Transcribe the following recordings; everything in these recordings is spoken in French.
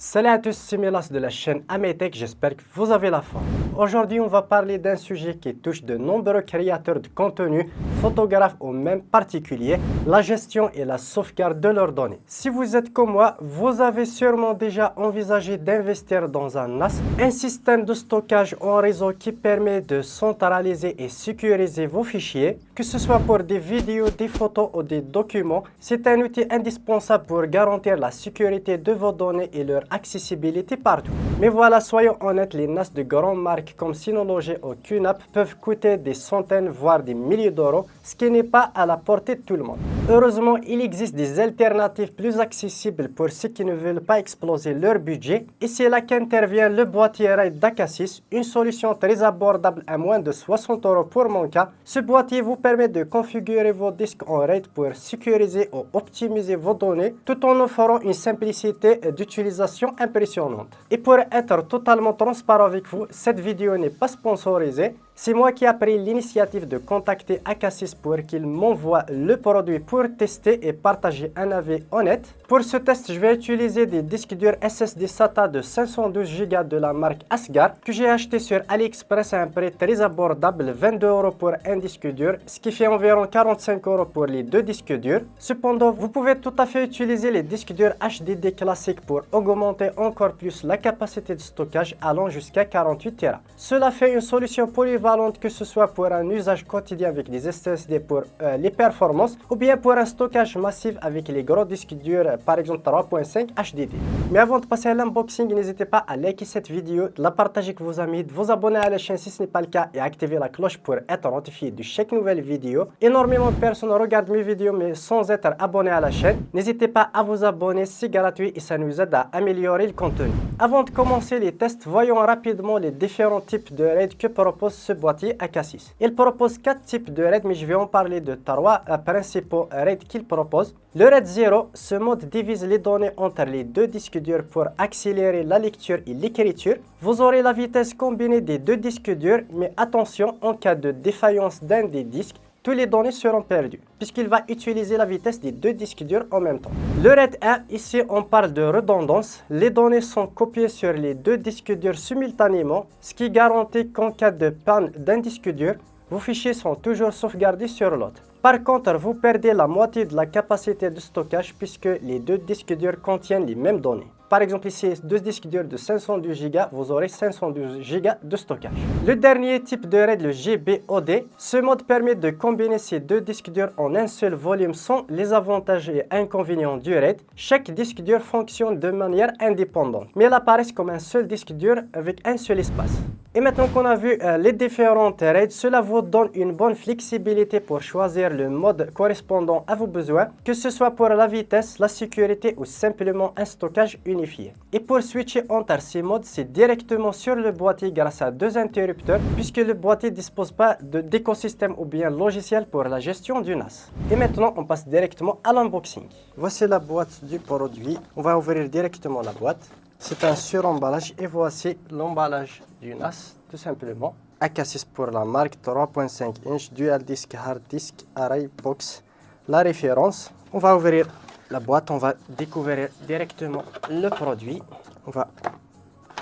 Salut à tous, c'est Mélas de la chaîne Ametech, j'espère que vous avez la forme. Aujourd'hui, on va parler d'un sujet qui touche de nombreux créateurs de contenu, photographes ou même particuliers, la gestion et la sauvegarde de leurs données. Si vous êtes comme moi, vous avez sûrement déjà envisagé d'investir dans un NAS, un système de stockage en réseau qui permet de centraliser et sécuriser vos fichiers, que ce soit pour des vidéos, des photos ou des documents. C'est un outil indispensable pour garantir la sécurité de vos données et leur accessibilité partout. Mais voilà, soyons honnêtes, les NAS de grandes marques comme Synology ou QNAP peuvent coûter des centaines voire des milliers d'euros, ce qui n'est pas à la portée de tout le monde. Heureusement, il existe des alternatives plus accessibles pour ceux qui ne veulent pas exploser leur budget, et c'est là qu'intervient le boîtier RAID d'Acasis, une solution très abordable à moins de 60 euros pour mon cas. Ce boîtier vous permet de configurer vos disques en RAID pour sécuriser ou optimiser vos données tout en offrant une simplicité d'utilisation impressionnante. Et pour être totalement transparent avec vous, cette vidéo n'est pas sponsorisée. C'est moi qui ai pris l'initiative de contacter Acasis pour qu'il m'envoie le produit pour tester et partager un avis honnête. Pour ce test, je vais utiliser des disques durs SSD SATA de 512 Go de la marque Asgard que j'ai acheté sur AliExpress à un prix très abordable, 22 euros pour un disque dur, ce qui fait environ 45 euros pour les deux disques durs. Cependant, vous pouvez tout à fait utiliser les disques durs HDD classiques pour augmenter encore plus la capacité de stockage allant jusqu'à 48 Tera. Cela fait une solution polyvalente que ce soit pour un usage quotidien avec des SSD pour les performances ou bien pour un stockage massif avec les gros disques durs, par exemple 3.5 HDD. Mais avant de passer à l'unboxing, n'hésitez pas à liker cette vidéo, de la partager avec vos amis, de vous abonner à la chaîne si ce n'est pas le cas et activer la cloche pour être notifié de chaque nouvelle vidéo. Énormément de personnes regardent mes vidéos mais sans être abonnés à la chaîne. N'hésitez pas à vous abonner, c'est gratuit et ça nous aide à améliorer le contenu. Avant de commencer les tests, voyons rapidement les différents types de RAID que propose ce boîtier Acasis. Il propose 4 types de RAID, mais je vais en parler de 3 principaux RAID qu'il propose. Le RAID 0, ce mode divise les données entre les deux disques durs pour accélérer la lecture et l'écriture. Vous aurez la vitesse combinée des deux disques durs, mais attention, en cas de défaillance d'un des disques, tous les données seront perdues, puisqu'il va utiliser la vitesse des deux disques durs en même temps. Le RAID 1, ici on parle de redondance. Les données sont copiées sur les deux disques durs simultanément, ce qui garantit qu'en cas de panne d'un disque dur, vos fichiers sont toujours sauvegardés sur l'autre. Par contre, vous perdez la moitié de la capacité de stockage puisque les deux disques durs contiennent les mêmes données. Par exemple, ici, deux disques durs de 512 Go, vous aurez 512 Go de stockage. Le dernier type de RAID, le GBOD, ce mode permet de combiner ces deux disques durs en un seul volume sans les avantages et inconvénients du RAID. Chaque disque dur fonctionne de manière indépendante, mais elles apparaissent comme un seul disque dur avec un seul espace. Et maintenant qu'on a vu les différentes RAID, cela vous donne une bonne flexibilité pour choisir le mode correspondant à vos besoins, que ce soit pour la vitesse, la sécurité ou simplement un stockage unifié. Et pour switcher entre ces modes, c'est directement sur le boîtier grâce à deux interrupteurs, puisque le boîtier ne dispose pas d'écosystème ou bien logiciel pour la gestion du NAS. Et maintenant, on passe directement à l'unboxing. Voici la boîte du produit. On va ouvrir directement la boîte. C'est un suremballage et voici l'emballage du NAS, tout simplement. Acasis pour la marque, 3.5 inch, dual disc, hard disk, array box. La référence, on va ouvrir la boîte, on va découvrir directement le produit. On va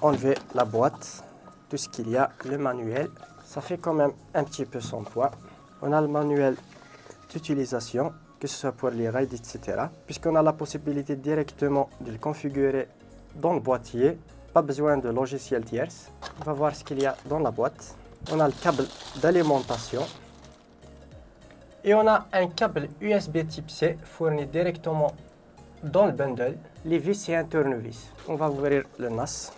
enlever la boîte, tout ce qu'il y a, le manuel. Ça fait quand même un petit peu son poids. On a le manuel d'utilisation, que ce soit pour les RAID, etc. Puisqu'on a la possibilité directement de le configurer dans le boîtier, pas besoin de logiciel tierce. On va voir ce qu'il y a dans la boîte. On a le câble d'alimentation et on a un câble USB type C fourni directement dans le bundle, les vis et un tournevis. On va ouvrir le NAS.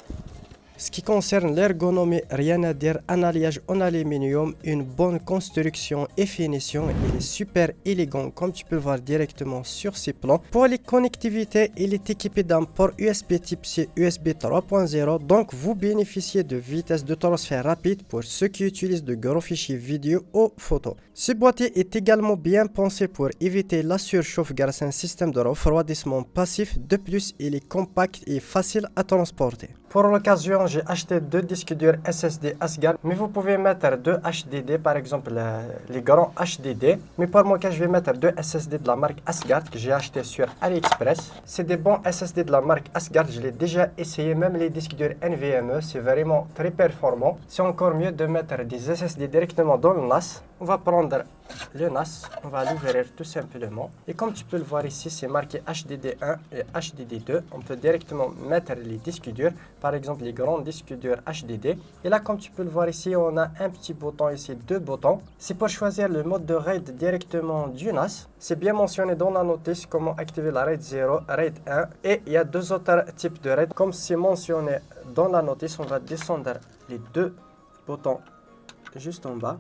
Ce qui concerne l'ergonomie, rien à dire, un alliage en aluminium, une bonne construction et finition, il est super élégant comme tu peux voir directement sur ces plans. Pour les connectivités, il est équipé d'un port USB type C USB 3.0, donc vous bénéficiez de vitesse de transfert rapide pour ceux qui utilisent de gros fichiers vidéo ou photos. Ce boîtier est également bien pensé pour éviter la surchauffe grâce à un système de refroidissement passif. De plus, il est compact et facile à transporter. Pour l'occasion, j'ai acheté 2 disques durs SSD Asgard, mais vous pouvez mettre 2 HDD, par exemple les grands HDD. Mais pour mon cas, je vais mettre 2 SSD de la marque Asgard que j'ai acheté sur AliExpress. C'est des bons SSD de la marque Asgard, je l'ai déjà essayé, même les disques durs NVMe, c'est vraiment très performant. C'est encore mieux de mettre des SSD directement dans le NAS. On va prendre le NAS, on va l'ouvrir tout simplement. Et comme tu peux le voir ici, c'est marqué HDD1 et HDD2. On peut directement mettre les disques durs, par exemple les grands disques durs HDD. Et là, comme tu peux le voir ici, on a un petit bouton ici, 2 boutons. C'est pour choisir le mode de RAID directement du NAS. C'est bien mentionné dans la notice comment activer la RAID 0, RAID 1. Et il y a 2 autres types de RAID. Comme c'est mentionné dans la notice, on va descendre les 2 boutons juste en bas.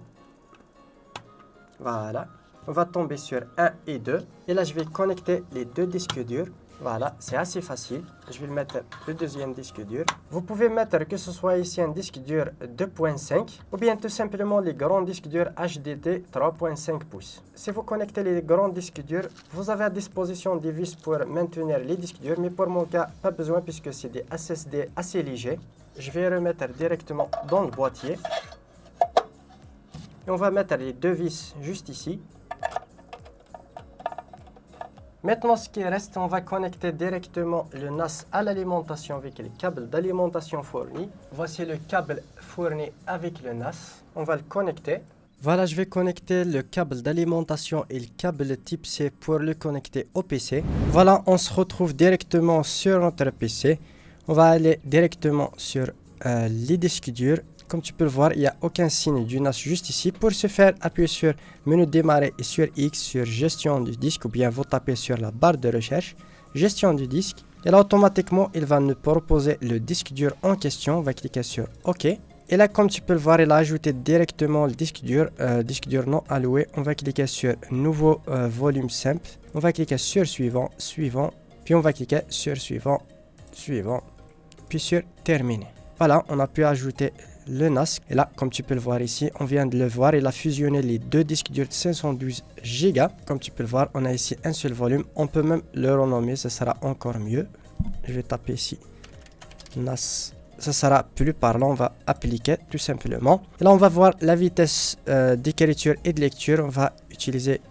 Voilà, on va tomber sur 1 et 2. Et là, je vais connecter les 2 disques durs. Voilà, c'est assez facile. Je vais le mettre le deuxième disque dur. Vous pouvez mettre que ce soit ici un disque dur 2.5 ou bien tout simplement les grands disques durs HDD 3.5 pouces. Si vous connectez les grands disques durs, vous avez à disposition des vis pour maintenir les disques durs. Mais pour mon cas, pas besoin puisque c'est des SSD assez légers. Je vais remettre directement dans le boîtier. Et on va mettre les 2 vis juste ici. Maintenant, ce qui reste, on va connecter directement le NAS à l'alimentation avec les câbles d'alimentation fournis. Voici le câble fourni avec le NAS. On va le connecter. Voilà, je vais connecter le câble d'alimentation et le câble type C pour le connecter au PC. Voilà, on se retrouve directement sur notre PC. On va aller directement sur les disques durs. Comme tu peux le voir, il n'y a aucun signe du NAS juste ici. Pour ce faire, appuyez sur menu démarrer et sur X sur gestion du disque ou bien vous tapez sur la barre de recherche gestion du disque. Et là, automatiquement, il va nous proposer le disque dur en question. On va cliquer sur OK. Et là, comme tu peux le voir, il a ajouté directement le disque dur non alloué. On va cliquer sur nouveau volume simple. On va cliquer sur suivant, suivant. Puis on va cliquer sur suivant, suivant. Puis sur terminer. Voilà, on a pu ajouter le NAS. Et là, comme tu peux le voir ici, on vient de le voir, il a fusionné les 2 disques durs de 512 Go. Comme tu peux le voir, on a ici un seul volume. On peut même le renommer, ça sera encore mieux. Je vais taper ici NAS. Ça sera plus parlant, on va appliquer tout simplement. Et là, on va voir la vitesse d'écriture et de lecture. On va utiliser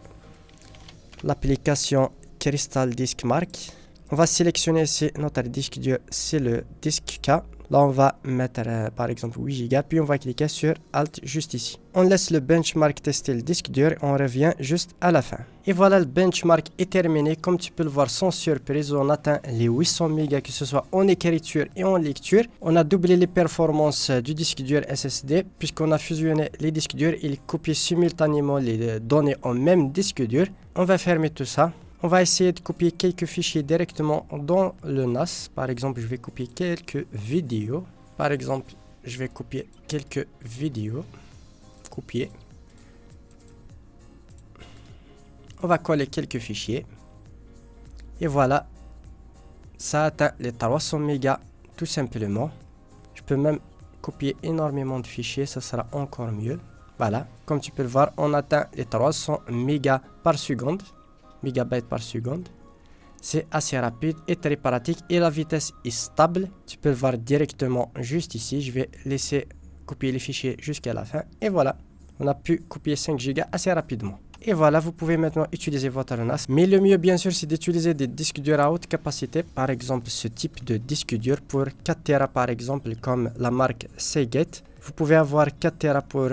l'application Crystal Disk Mark. On va sélectionner ici notre disque dur, c'est le disque K. Là, on va mettre par exemple 8 Go, puis on va cliquer sur Alt juste ici. On laisse le benchmark tester le disque dur et on revient juste à la fin. Et voilà, le benchmark est terminé. Comme tu peux le voir sans surprise, on atteint les 800 mégas, que ce soit en écriture et en lecture. On a doublé les performances du disque dur SSD puisqu'on a fusionné les disques durs et copié simultanément les données en même disque dur. On va fermer tout ça. On va essayer de copier quelques fichiers directement dans le NAS. Par exemple, je vais copier quelques vidéos. Par exemple, je vais copier quelques vidéos. Copier. On va coller quelques fichiers. Et voilà. Ça atteint les 300 mégas tout simplement. Je peux même copier énormément de fichiers. Ça sera encore mieux. Voilà. Comme tu peux le voir, on atteint les 300 mégas par seconde. Mégabytes par seconde. C'est assez rapide et très pratique et la vitesse est stable. Tu peux le voir directement juste ici. Je vais laisser copier les fichiers jusqu'à la fin et voilà, on a pu copier 5 Go assez rapidement. Et voilà, vous pouvez maintenant utiliser votre NAS. Mais le mieux bien sûr, c'est d'utiliser des disques durs à haute capacité. Par exemple, ce type de disque dur pour 4 Tera par exemple, comme la marque Seagate. Vous pouvez avoir 4 Tera pour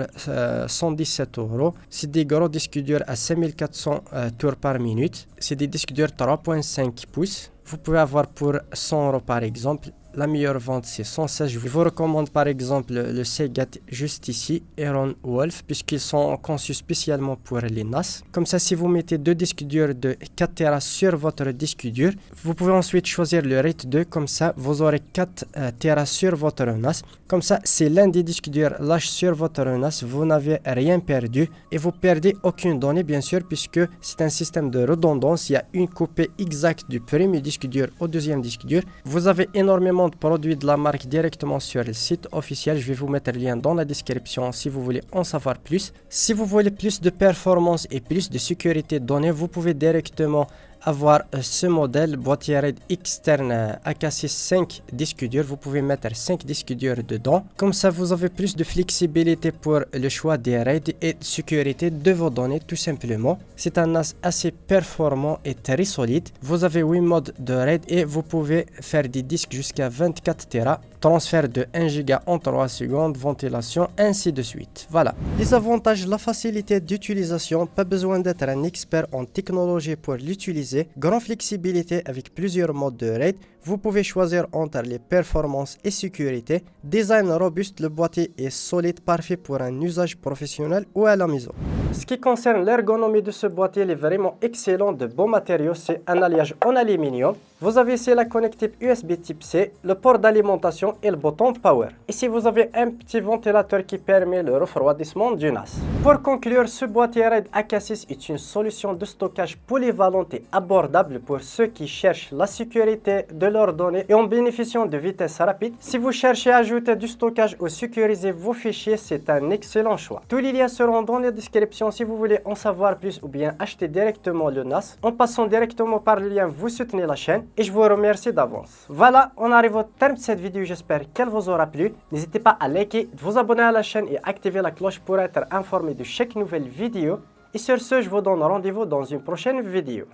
117 €. C'est des gros disques durs à 5400 tours par minute. C'est des disques durs 3.5 pouces. Vous pouvez avoir pour 100 € par exemple. La meilleure vente c'est 116. Je vous recommande par exemple le Seagate juste ici, Heron Wolf, puisqu'ils sont conçus spécialement pour les NAS. Comme ça, si vous mettez 2 disques durs de 4 Tera sur votre disque dur, vous pouvez ensuite choisir le RAID 2. Comme ça, vous aurez 4 Tera sur votre NAS. Comme ça, c'est l'un des disques durs lâche sur votre NAS. Vous n'avez rien perdu et vous perdez aucune donnée bien sûr, puisque c'est un système de redondance. Il y a une copie exacte du premier disque dur au deuxième disque dur. Vous avez énormément de produits de la marque directement sur le site officiel. Je vais vous mettre le lien dans la description si vous voulez en savoir plus. Si vous voulez plus de performance et plus de sécurité de données, vous pouvez directement avoir ce modèle boîtier RAID externe AK6 5 disques durs. Vous pouvez mettre 5 disques durs dedans. Comme ça, vous avez plus de flexibilité pour le choix des RAID et de sécurité de vos données tout simplement. C'est un NAS assez performant et très solide. Vous avez 8 modes de RAID et vous pouvez faire des disques jusqu'à 24 Tera. Transfert de 1 Go en 3 secondes, ventilation, ainsi de suite. Voilà. Les avantages, la facilité d'utilisation, pas besoin d'être un expert en technologie pour l'utiliser. Grande flexibilité avec plusieurs modes de RAID. Vous pouvez choisir entre les performances et sécurité. Design robuste, le boîtier est solide, parfait pour un usage professionnel ou à la maison. Ce qui concerne l'ergonomie de ce boîtier, il est vraiment excellent, de bons matériaux. C'est un alliage en aluminium. Vous avez ici la connectique USB type C, le port d'alimentation et le bouton Power. Ici, vous avez un petit ventilateur qui permet le refroidissement du NAS. Pour conclure, ce boîtier RAID AK6 est une solution de stockage polyvalente et abordable pour ceux qui cherchent la sécurité de leurs données et en bénéficiant de vitesse rapide. Si vous cherchez à ajouter du stockage ou sécuriser vos fichiers, c'est un excellent choix. Tous les liens seront dans la description si vous voulez en savoir plus ou bien acheter directement le NAS. En passant directement par le lien, vous soutenez la chaîne. Et je vous remercie d'avance. Voilà, on arrive au terme de cette vidéo. J'espère qu'elle vous aura plu. N'hésitez pas à liker, de vous abonner à la chaîne et activer la cloche pour être informé de chaque nouvelle vidéo. Et sur ce, je vous donne rendez-vous dans une prochaine vidéo.